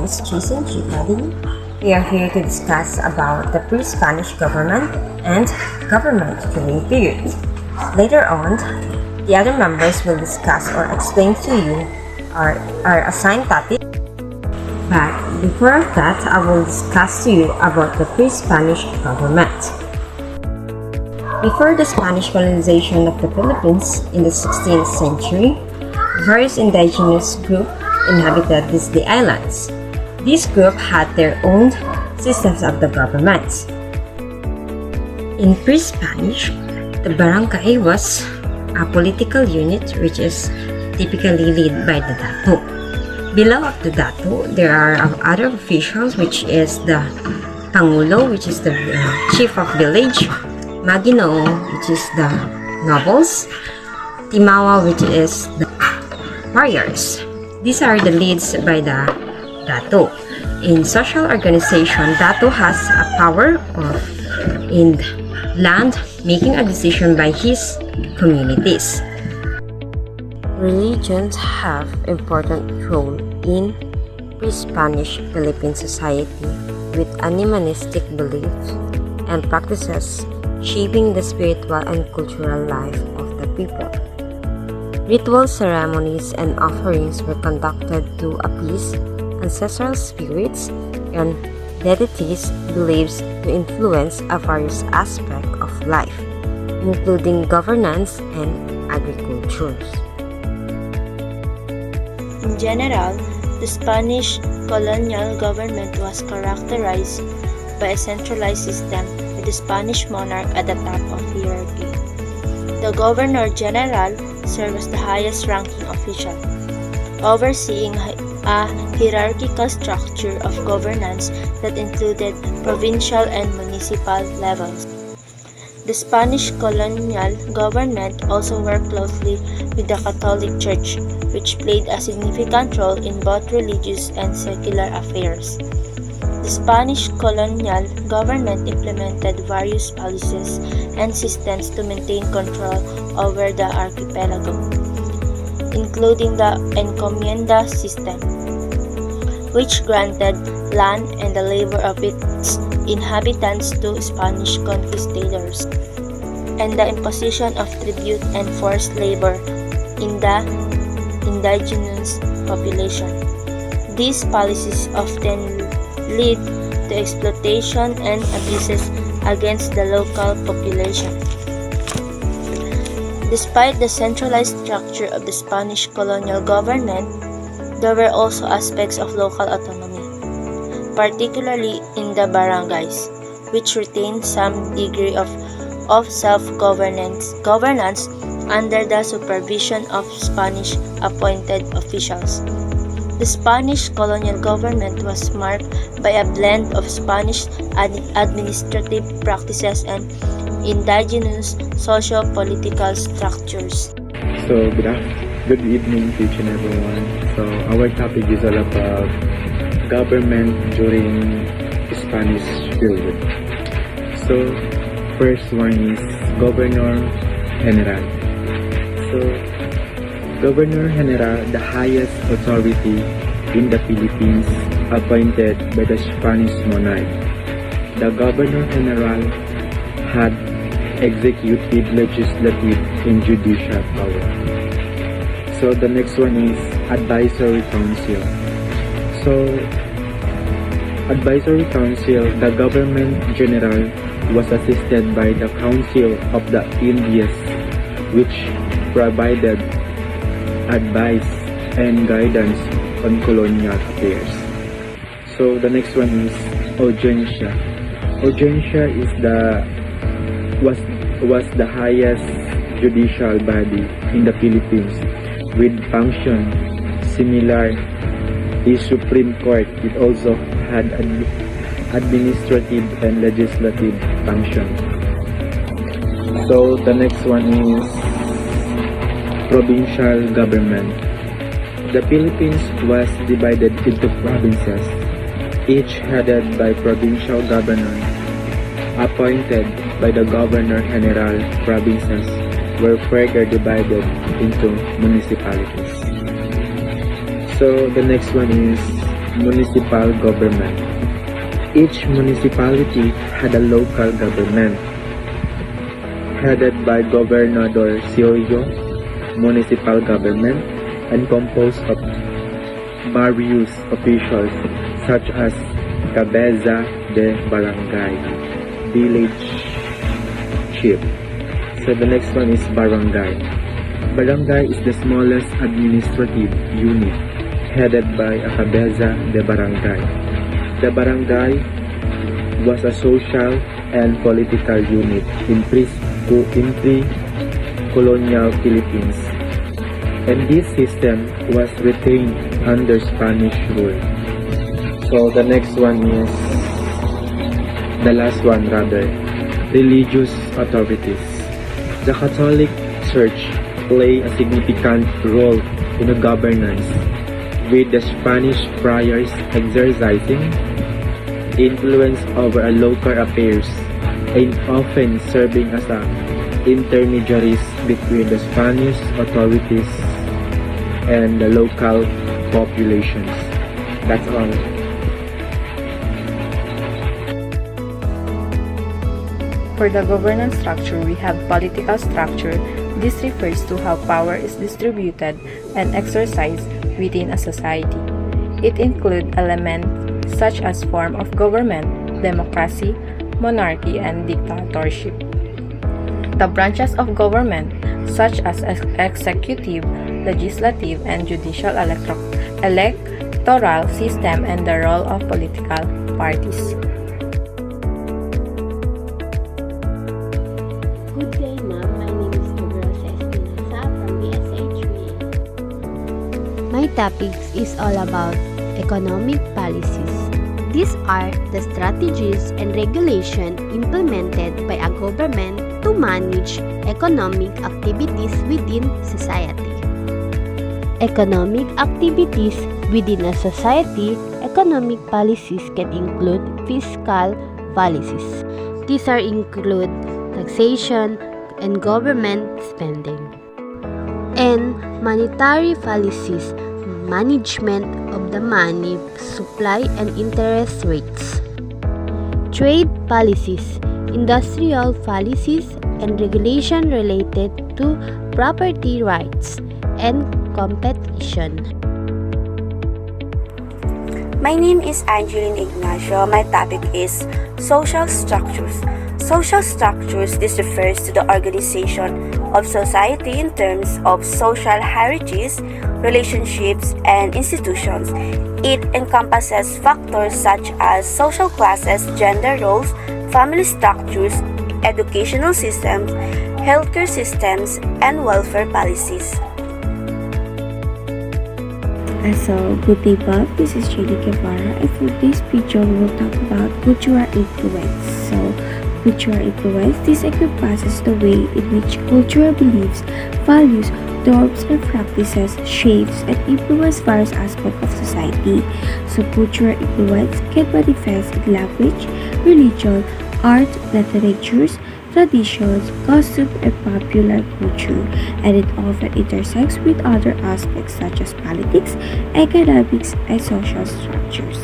is Jason G. Paddy. We are here to discuss about the pre-Spanish government and government during period. Later on, the other members will discuss or explain to you our assigned topic. But before that, I will discuss to you about the pre-Spanish government. Before the Spanish colonization of the Philippines in the 16th century, various indigenous groups inhabited the islands. These groups had their own systems of the government. In pre-Spanish, the barangay was a political unit which is typically led by the dato. Below of the dato, there are other officials, which is the pangulo, which is the chief of village, maginoo, which is the nobles, timawa, which is the warriors. These are the leads by the dato. In social organization, dato has a power in land making a decision by his communities. Religions have important role in pre-Spanish Philippine society with animistic beliefs and practices shaping the spiritual and cultural life of the people. Ritual ceremonies and offerings were conducted to appease ancestral spirits and deities believed to influence a various aspects of life, including governance and agriculture. In general, the Spanish colonial government was characterized by a centralized system with the Spanish monarch at the top of the hierarchy. The Governor General served as the highest ranking official, overseeing a hierarchical structure of governance that included provincial and municipal levels. The Spanish colonial government also worked closely with the Catholic Church, which played a significant role in both religious and secular affairs. The Spanish colonial government implemented various policies and systems to maintain control over the archipelago, including the encomienda system, which granted land and the labor of its inhabitants to Spanish conquistadors, and the imposition of tribute and forced labor in the indigenous population. These policies often lead to exploitation and abuses against the local population. Despite the centralized structure of the Spanish colonial government, there were also aspects of local autonomy, particularly in the barangays, which retained some degree of self-governance under the supervision of Spanish-appointed officials. The Spanish colonial government was marked by a blend of Spanish administrative practices and indigenous socio-political structures. So, good evening to each and everyone. So, our topic is all about government during Spanish period. So, first one is Governor General. So, Governor General, the highest authority in the Philippines, appointed by the Spanish monarch. The Governor General had executive, legislative, and judicial power. So the next one is Advisory Council. So, Advisory Council, the Government General was assisted by the Council of the Indies, which provided advice and guidance on colonial affairs. So the next one is Audiencia. Audiencia is was the highest judicial body in the Philippines with function similar to Supreme Court. It also had administrative and legislative function. So the next one is provincial government. The Philippines was divided into provinces, each headed by provincial governor, appointed by the Governor General. Provinces were further divided into municipalities. So the next one is municipal government. Each municipality had a local government, headed by Gobernador Sillo, municipal government, and composed of various officials such as Cabeza de Barangay, village chief. So the next one is barangay. Barangay is the smallest administrative unit, headed by a Cabeza de Barangay. The barangay was a social and political unit in pre-colonial Philippines, and this system was retained under Spanish rule. So the next one is, the last one rather, religious authorities. The Catholic Church played a significant role in the governance, with the Spanish friars exercising influence over local affairs and often serving as intermediaries between the Spanish authorities and the local populations. That's all. For the governance structure, we have political structure. This refers to how power is distributed and exercised within a society. It includes elements such as form of government, democracy, monarchy, and dictatorship. The branches of government, such as executive, legislative, and judicial electoral system, and the role of political parties. Good day, ma'am. My name is Rosa Espinosa from BSH3. My topic is all about economic policies. These are the strategies and regulation implemented by a government to manage economic activities within society. Economic activities within a society, economic policies can include fiscal policies. These are include taxation and government spending, and monetary policies, management of the money supply and interest rates. Trade policies, industrial policies, and regulation related to property rights and competition. My name is Angeline Ignacio. My topic is social structures. Social structures, this refers to the organization of society in terms of social hierarchies, relationships, and institutions. It encompasses factors such as social classes, gender roles, family structures, educational systems, healthcare systems, and welfare policies. So, good day, Bob. This is JD Guevara, and for this video, we will talk about cultural influence. So, cultural influence, this encompasses the way in which cultural beliefs, values, norms, and practices shapes and influence various aspects of society. So, cultural influence can manifest in language, religion, art, literatures, traditions, costume, and popular culture, and it often intersects with other aspects such as politics, economics, and social structures.